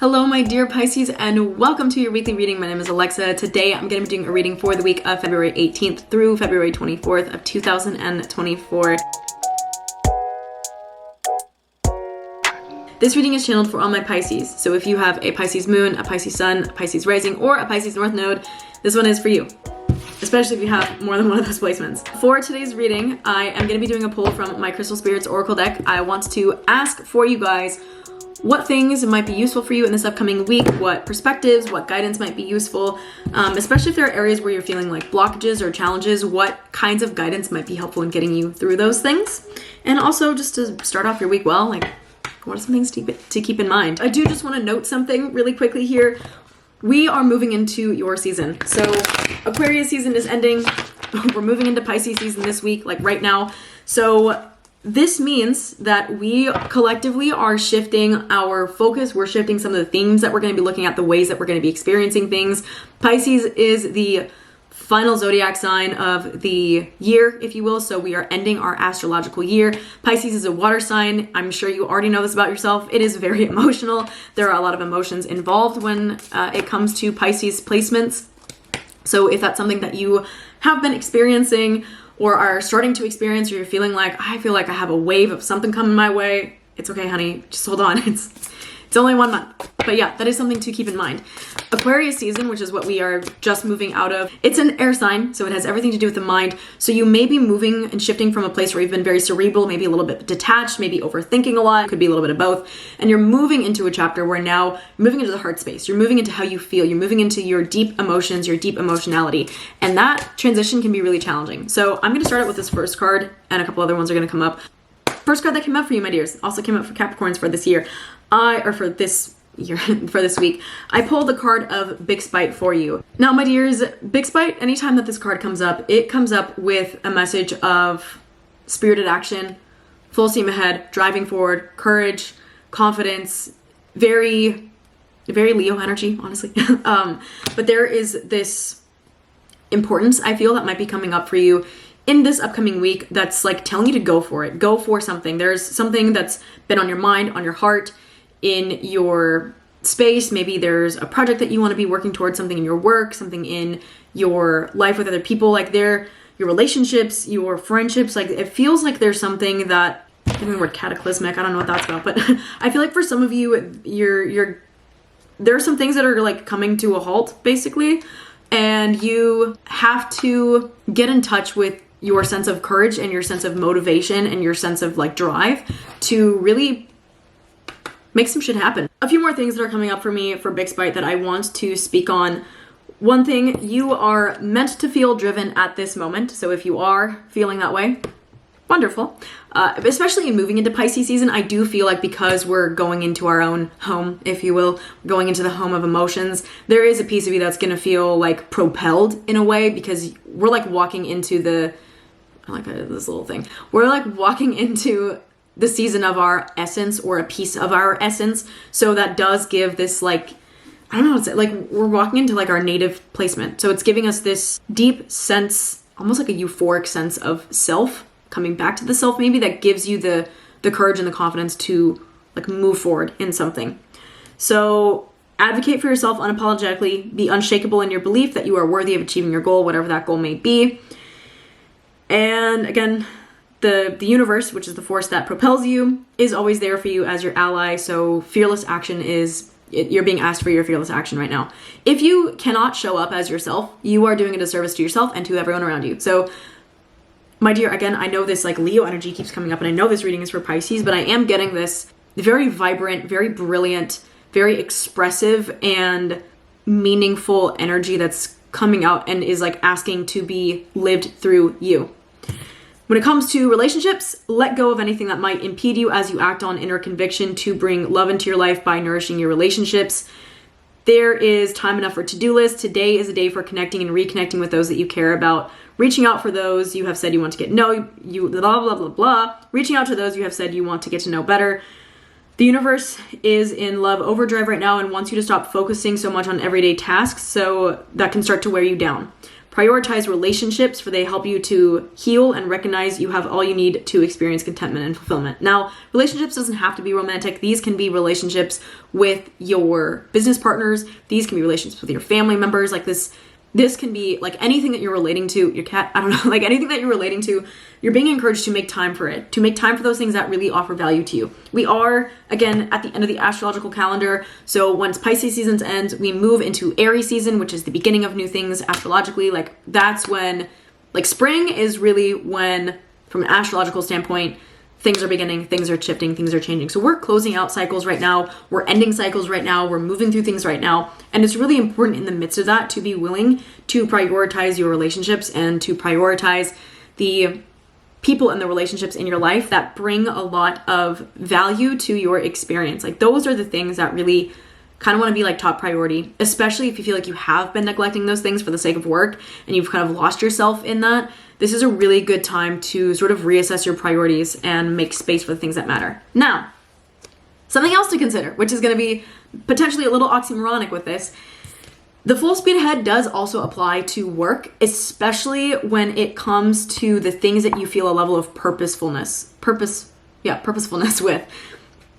Hello my dear Pisces and welcome to your weekly reading. My name is Alexa. Today I'm going to be doing a reading for the week of February 18th through February 24th of 2024. This reading is channeled for all my Pisces. So if you have a Pisces moon, a Pisces sun, a Pisces rising, or a Pisces north node, this one is for you. Especially if you have more than one of those placements. For today's reading, I am going to be doing a pull from my Crystal Spirits Oracle deck. I want to ask for you guys what things might be useful for you in this upcoming week, what perspectives, what guidance might be useful, especially if there are areas where you're feeling like blockages or challenges, what kinds of guidance might be helpful in getting you through those things. And also just to start off your week well, like what are some things to keep in mind? I do just want to note something really quickly here. We are moving into your season. So Aquarius season is ending. We're moving into Pisces season this week, like right now. So this means that we collectively are shifting our focus. We're shifting some of the themes that we're going to be looking at, the ways that we're going to be experiencing things. Pisces is the final zodiac sign of the year, if you will. So we are ending our astrological year. Pisces is a water sign. I'm sure you already know this about yourself. It is very emotional. There are a lot of emotions involved when it comes to Pisces placements. So if that's something that you have been experiencing or are starting to experience, or you're feeling like, I feel like I have a wave of something coming my way, it's okay, honey. Just hold on. It's only 1 month. But yeah, that is something to keep in mind. Aquarius season, which is what we are just moving out of, it's an air sign, so it has everything to do with the mind. So you may be moving and shifting from a place where you've been very cerebral, maybe a little bit detached, maybe overthinking a lot, could be a little bit of both. And you're moving into a chapter where now you're moving into the heart space. You're moving into how you feel. You're moving into your deep emotions, your deep emotionality. And that transition can be really challenging. So I'm going to start out with this first card, and a couple other ones are going to come up. First card that came up for you, my dears, also came up for Capricorns for this year. For this week, I pulled the card of Big Spite for you. Now, my dears, Big Spite, anytime that this card comes up, it comes up with a message of spirited action, full steam ahead, driving forward, courage, confidence, very, very Leo energy, honestly. But there is this importance, I feel, that might be coming up for you in this upcoming week that's like telling you to go for it. Go for something. There's something that's been on your mind, on your heart, in your space. Maybe there's a project that you want to be working towards, something in your work, something in your life with other people, like your relationships, your friendships. Like it feels like there's something that, I think the word cataclysmic, I don't know what that's about, but I feel like for some of you, there are some things that are like coming to a halt basically, and you have to get in touch with your sense of courage and your sense of motivation and your sense of like drive to really make some shit happen. A few more things that are coming up for me for Big Spite that I want to speak on. One thing, you are meant to feel driven at this moment. So if you are feeling that way, wonderful. Especially in moving into Pisces season, I do feel like because we're going into our own home, if you will, going into the home of emotions, there is a piece of you that's going to feel like propelled in a way, because we're like walking into this little thing. We're like walking into the season of our essence, or a piece of our essence. So that does give this like, I don't know, it's like we're walking into like our native placement. So it's giving us this deep sense, almost like a euphoric sense of self, coming back to the self maybe, that gives you the courage and the confidence to like move forward in something. So advocate for yourself unapologetically, be unshakable in your belief that you are worthy of achieving your goal, whatever that goal may be. And again, the universe, which is the force that propels you, is always there for you as your ally. So fearless action you're being asked for your fearless action right now. If you cannot show up as yourself, you are doing a disservice to yourself and to everyone around you. So my dear, again, I know this like Leo energy keeps coming up, and I know this reading is for Pisces, but I am getting this very vibrant, very brilliant, very expressive and meaningful energy that's coming out and is like asking to be lived through you. When it comes to relationships, let go of anything that might impede you as you act on inner conviction to bring love into your life by nourishing your relationships. There is time enough for to-do lists. Today is a day for connecting and reconnecting with those that you care about. Reaching out for those you have said you want to get to know, blah, blah, blah, blah. Reaching out to those you have said you want to get to know better. The universe is in love overdrive right now and wants you to stop focusing so much on everyday tasks, so that can start to wear you down. Prioritize relationships, for they help you to heal and recognize you have all you need to experience contentment and fulfillment. Now, relationships doesn't have to be romantic. These can be relationships with your business partners. These can be relationships with your family members. Like this can be like anything that you're relating to, your cat, I don't know, like anything that you're relating to, you're being encouraged to make time for it, to make time for those things that really offer value to you. We are, again, at the end of the astrological calendar. So once Pisces seasons ends, we move into Aries season, which is the beginning of new things astrologically. Like that's when, like spring is really when, from an astrological standpoint, things are beginning, things are shifting, things are changing. So we're closing out cycles right now. We're ending cycles right now. We're moving through things right now. And it's really important in the midst of that to be willing to prioritize your relationships and to prioritize the people and the relationships in your life that bring a lot of value to your experience. Like those are the things that really kind of want to be like top priority, especially if you feel like you have been neglecting those things for the sake of work and you've kind of lost yourself in that. This is a really good time to sort of reassess your priorities and make space for the things that matter. Now, something else to consider, which is going to be potentially a little oxymoronic with this. The full speed ahead does also apply to work, especially when it comes to the things that you feel a level of purposefulness with.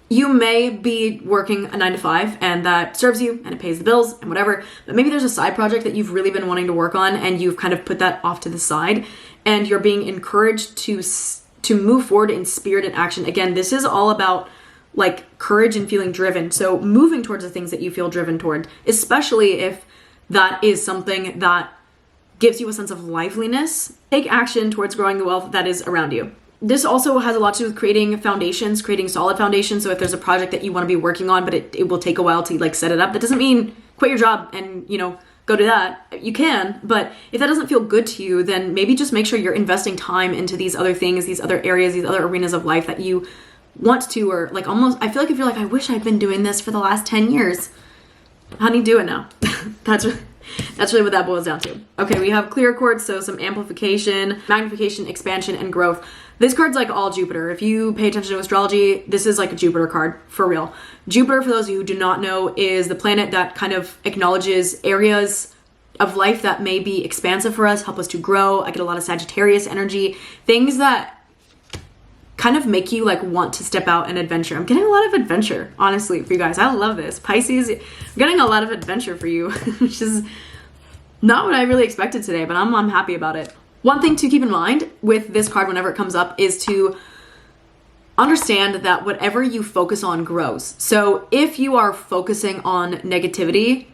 You may be working a 9-to-5 and that serves you and it pays the bills and whatever, but maybe there's a side project that you've really been wanting to work on and you've kind of put that off to the side and you're being encouraged to move forward in spirit and action. Again, this is all about like courage and feeling driven. So moving towards the things that you feel driven toward, especially if that is something that gives you a sense of liveliness. Take action towards growing the wealth that is around you. This also has a lot to do with creating foundations, creating solid foundations. So if there's a project that you want to be working on, but it will take a while to like set it up, that doesn't mean quit your job and, go do that. You can, but if that doesn't feel good to you, then maybe just make sure you're investing time into these other things, these other areas, these other arenas of life that you want to, or like almost, I feel like if you're like, I wish I'd been doing this for the last 10 years. Honey, do it now. That's really what that boils down to. Okay, we have clear quartz, so some amplification, magnification, expansion, and growth. This card's like all Jupiter. If you pay attention to astrology, this is like a Jupiter card, for real. Jupiter, for those of you who do not know, is the planet that kind of acknowledges areas of life that may be expansive for us, help us to grow. I get a lot of Sagittarius energy, things that kind of make you like want to step out and adventure. I'm getting a lot of adventure, honestly, for you guys. I love this. Pisces, I'm getting a lot of adventure for you, which is not what I really expected today, but I'm happy about it. One thing to keep in mind with this card whenever it comes up is to understand that whatever you focus on grows. So if you are focusing on negativity,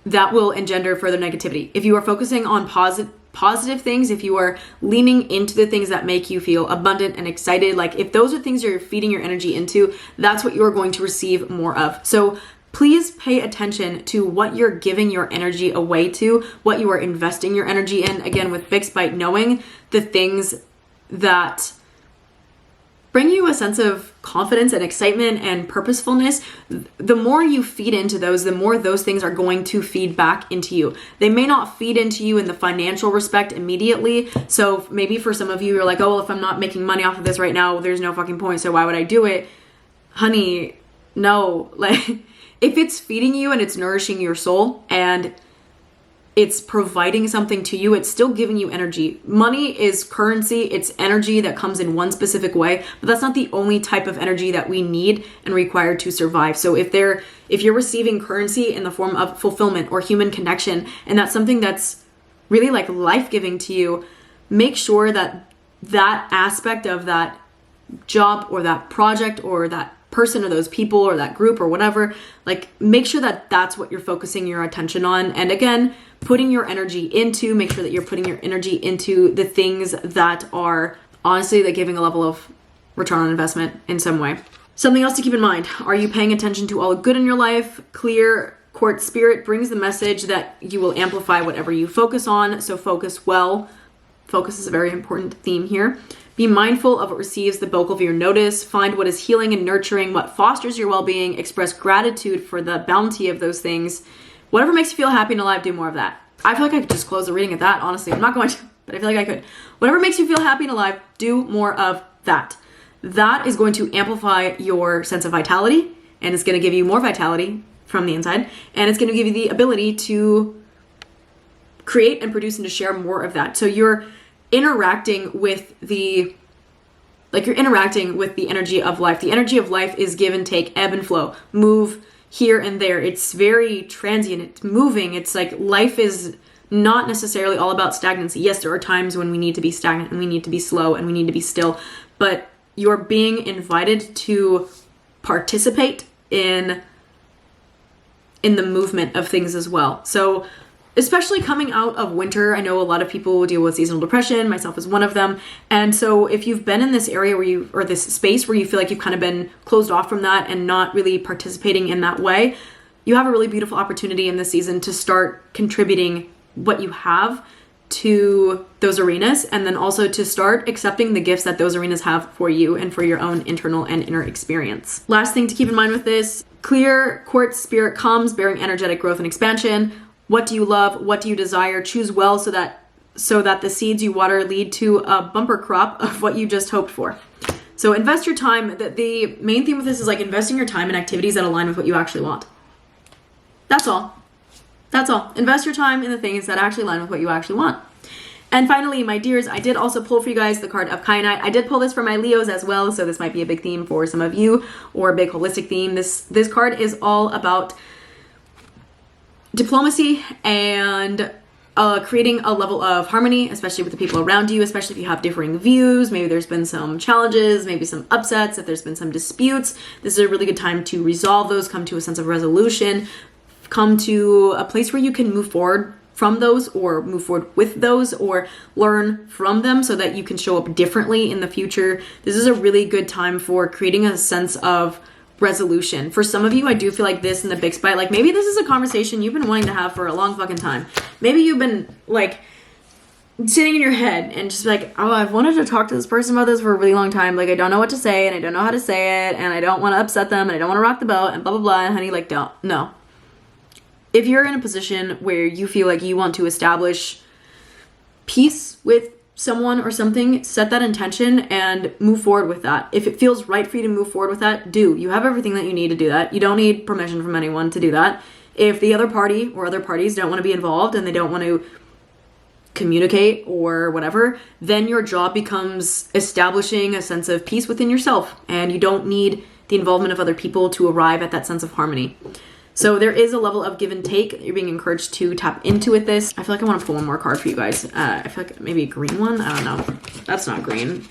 that will engender further negativity. If you are focusing on positive things, if you are leaning into the things that make you feel abundant and excited, like if those are things you're feeding your energy into, that's what you're going to receive more of. So please pay attention to what you're giving your energy away to, what you are investing your energy in. Again, with Fixed Bite, knowing the things that bring you a sense of confidence and excitement and purposefulness, the more you feed into those, the more those things are going to feed back into you. They may not feed into you in the financial respect immediately. So maybe for some of you, you're like, oh, well, if I'm not making money off of this right now, there's no fucking point. So why would I do it? Honey, no. Like, if it's feeding you and it's nourishing your soul and it's providing something to you, it's still giving you energy. Money is currency. It's energy that comes in one specific way, but that's not the only type of energy that we need and require to survive. So if you're receiving currency in the form of fulfillment or human connection, and that's something that's really like life-giving to you, make sure that that aspect of that job or that project or that person or those people or that group or whatever, like make sure that that's what you're focusing your attention on. And again, putting your energy into, make sure that you're putting your energy into the things that are honestly like giving a level of return on investment in some way. Something else to keep in mind, are you paying attention to all the good in your life? Clear quartz spirit brings the message that you will amplify whatever you focus on. So focus well. Focus is a very important theme here. Be mindful of what receives the bulk of your notice. Find what is healing and nurturing, what fosters your well-being. Express gratitude for the bounty of those things. Whatever makes you feel happy and alive, do more of that. I feel like I could just close the reading at that, honestly. I'm not going to, but I feel like I could. Whatever makes you feel happy and alive, do more of that. That is going to amplify your sense of vitality, and it's going to give you more vitality from the inside, and it's going to give you the ability to create and produce and to share more of that. So you're interacting with the energy of life. The energy of life is give and take, ebb and flow, move here and there. It's very transient. It's moving. It's like life is not necessarily all about stagnancy. Yes, there are times when we need to be stagnant and we need to be slow and we need to be still, but you're being invited to participate in the movement of things as well. So especially coming out of winter, I know a lot of people deal with seasonal depression, myself is one of them. And so if you've been in this area or this space where you feel like you've kind of been closed off from that and not really participating in that way, you have a really beautiful opportunity in this season to start contributing what you have to those arenas, and then also to start accepting the gifts that those arenas have for you and for your own internal and inner experience. Last thing to keep in mind with this, clear quartz spirit comes bearing energetic growth and expansion. What do you love? What do you desire? Choose well so that the seeds you water lead to a bumper crop of what you just hoped for. So invest your time. The main theme with this is like investing your time in activities that align with what you actually want. That's all. That's all. Invest your time in the things that actually align with what you actually want. And finally, my dears, I did also pull for you guys the card of Kyanite. I did pull this for my Leos as well, so this might be a big theme for some of you, or a big holistic theme. This card is all about diplomacy and creating a level of harmony, especially with the people around you, especially if you have differing views. Maybe there's been some challenges, maybe some upsets, if there's been some disputes. This is a really good time to resolve those, come to a sense of resolution, come to a place where you can move forward from those, or move forward with those, or learn from them so that you can show up differently in the future. This is a really good time for creating a sense of resolution. For some of you, I do feel like this in the big spite, like maybe this is a conversation you've been wanting to have for a long fucking time. Maybe you've been like sitting in your head and just like, oh, I've wanted to talk to this person about this for a really long time. Like, I don't know what to say and I don't know how to say it and I don't want to upset them and I don't want to rock the boat and blah, blah, blah. And honey, like, no. If you're in a position where you feel like you want to establish peace with someone or something, set that intention and move forward with that. If it feels right for you to move forward with that, do. You have everything that you need to do that. You don't need permission from anyone to do that. If the other party or other parties don't want to be involved and they don't want to communicate or whatever, then your job becomes establishing a sense of peace within yourself, and you don't need the involvement of other people to arrive at that sense of harmony. So there is a level of give and take that you're being encouraged to tap into with this. I feel like I want to pull one more card for you guys. I feel like maybe a green one. I don't know. That's not green.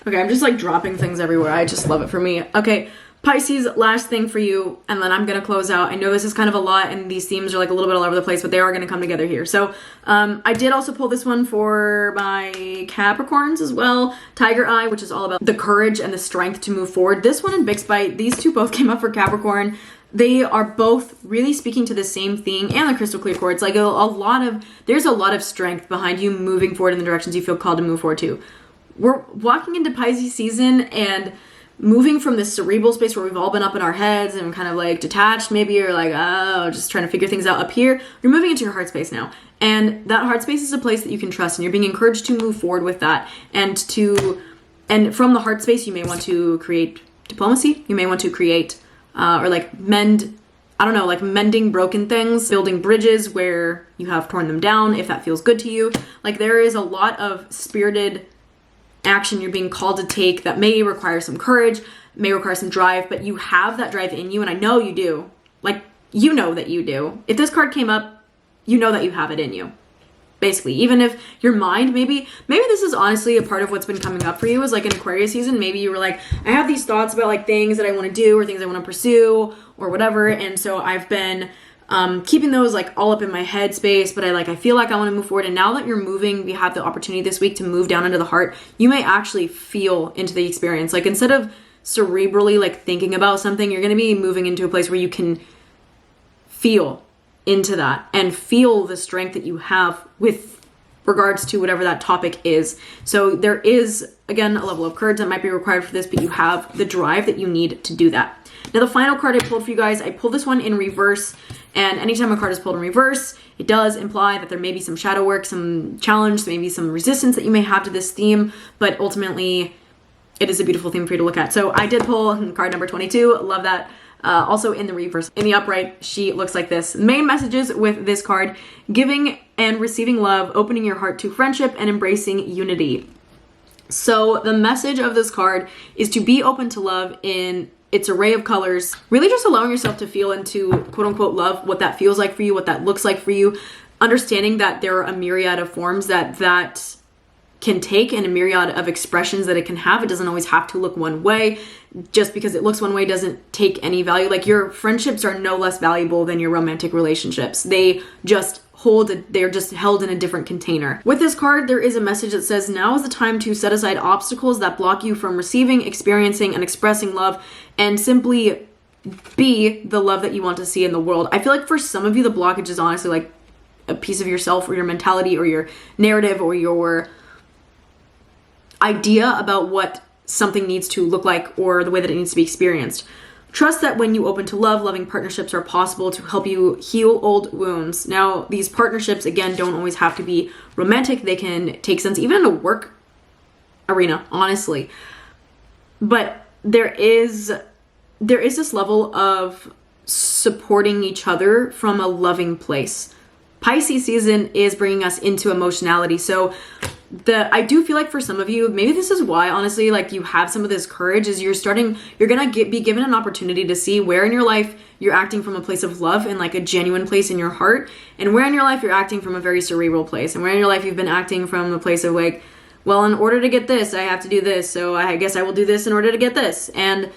Okay, I'm just like dropping things everywhere. I just love it for me. Okay, Pisces, last thing for you, and then I'm going to close out. I know this is kind of a lot and these themes are like a little bit all over the place, but they are going to come together here. So I did also pull this one for my Capricorns as well. Tiger Eye, which is all about the courage and the strength to move forward. This one and Big Spite, these two both came up for Capricorn. They are both really speaking to the same thing, and the crystal clear quartz. Like there's a lot of strength behind you moving forward in the directions you feel called to move forward to. We're walking into Pisces season and moving from this cerebral space where we've all been up in our heads and kind of like detached. Maybe you're like, oh, just trying to figure things out up here. You're moving into your heart space now. And that heart space is a place that you can trust, and you're being encouraged to move forward with that. And from the heart space, you may want to create diplomacy. You may want to create or like mending broken things, building bridges where you have torn them down, if that feels good to you. Like, there is a lot of spirited action you're being called to take that may require some courage, may require some drive, but you have that drive in you, and I know you do. Like, you know that you do. If this card came up, you know that you have it in you. Basically, even if your mind, maybe this is honestly a part of what's been coming up for you, is like in Aquarius season. Maybe you were like, I have these thoughts about like things that I want to do or things I want to pursue or whatever. And so I've been keeping those like all up in my head space, but I feel like I want to move forward. And now that you're moving, we have the opportunity this week to move down into the heart. You may actually feel into the experience. Like, instead of cerebrally like thinking about something, you're going to be moving into a place where you can feel into that and feel the strength that you have with regards to whatever that topic is. So there is, again, a level of courage that might be required for this, but you have the drive that you need to do that. Now, the final card I pulled for you guys, I pulled this one in reverse, and anytime a card is pulled in reverse, it does imply that there may be some shadow work, some challenge, maybe some resistance that you may have to this theme, but ultimately it is a beautiful theme for you to look at. So I did pull card number 22. Love that. Also in the reverse. In the upright, she looks like this. Main messages with this card: giving and receiving love, opening your heart to friendship, and embracing unity. So the message of this card is to be open to love in its array of colors. Really just allowing yourself to feel into quote unquote love, what that feels like for you, what that looks like for you. Understanding that there are a myriad of forms that can take and a myriad of expressions that it can have. It doesn't always have to look one way. Just because it looks one way doesn't take any value. Like, your friendships are no less valuable than your romantic relationships. They're just held in a different container. With this card, there is a message that says, now is the time to set aside obstacles that block you from receiving, experiencing, and expressing love, and simply be the love that you want to see in the world. I feel like for some of you, the blockage is honestly like a piece of yourself or your mentality or your narrative or your idea about what something needs to look like or the way that it needs to be experienced. Trust that when you open to love, loving partnerships are possible to help you heal old wounds. Now, these partnerships, again, don't always have to be romantic. They can take sense even in a work arena, honestly. But there is this level of supporting each other from a loving place. Pisces season is bringing us into emotionality. So I do feel like for some of you, maybe this is why, honestly, like, you have some of this courage, is you're gonna be given an opportunity to see where in your life you're acting from a place of love and like a genuine place in your heart, and where in your life you're acting from a very cerebral place, and where in your life you've been acting from a place of like, well, in order to get this, I have to do this, so I guess I will do this in order to get this. And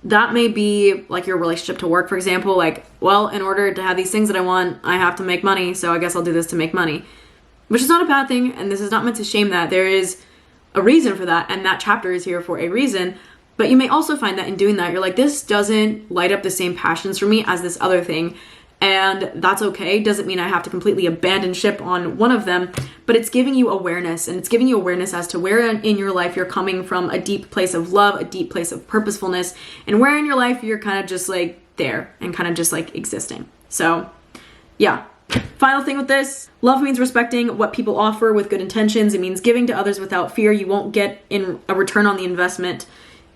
that may be like your relationship to work, for example, like, well, in order to have these things that I want, I have to make money, so I guess I'll do this to make money. Which is not a bad thing, and this is not meant to shame that. There is a reason for that, and that chapter is here for a reason. But you may also find that in doing that, you're like, this doesn't light up the same passions for me as this other thing, and that's okay. Doesn't mean I have to completely abandon ship on one of them, but it's giving you awareness, and it's giving you awareness as to where in your life you're coming from a deep place of love, a deep place of purposefulness, and where in your life you're kind of just like there and kind of just like existing. So yeah. Final thing with this, love means respecting what people offer with good intentions. It means giving to others without fear. You won't get in a return on the investment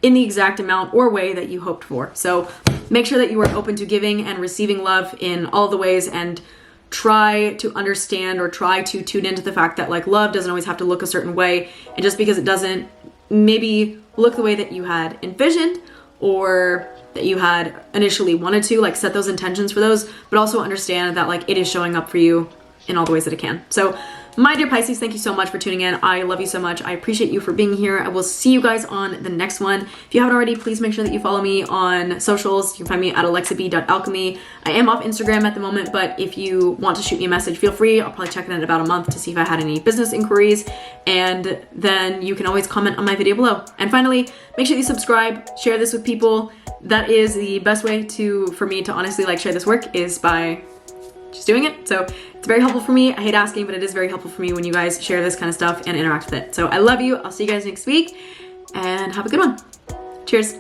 in the exact amount or way that you hoped for. So make sure that you are open to giving and receiving love in all the ways, and try to understand or try to tune into the fact that like love doesn't always have to look a certain way. And just because it doesn't maybe look the way that you had envisioned or that you had initially wanted to, like, set those intentions for those, but also understand that like it is showing up for you in all the ways that it can. So my dear Pisces, thank you so much for tuning in. I love you so much. I appreciate you for being here. I will see you guys on the next one. If you haven't already, please make sure that you follow me on socials. You can find me at alexab.alchemy. I am off Instagram at the moment, but if you want to shoot me a message, feel free. I'll probably check in in about a month to see if I had any business inquiries, and then you can always comment on my video below. And finally, make sure you subscribe, share this with people. That is the best way for me to honestly like share this work, is by just doing it. So it's very helpful for me. I hate asking, but it is very helpful for me when you guys share this kind of stuff and interact with it. So I love you. I'll see you guys next week, and have a good one. Cheers.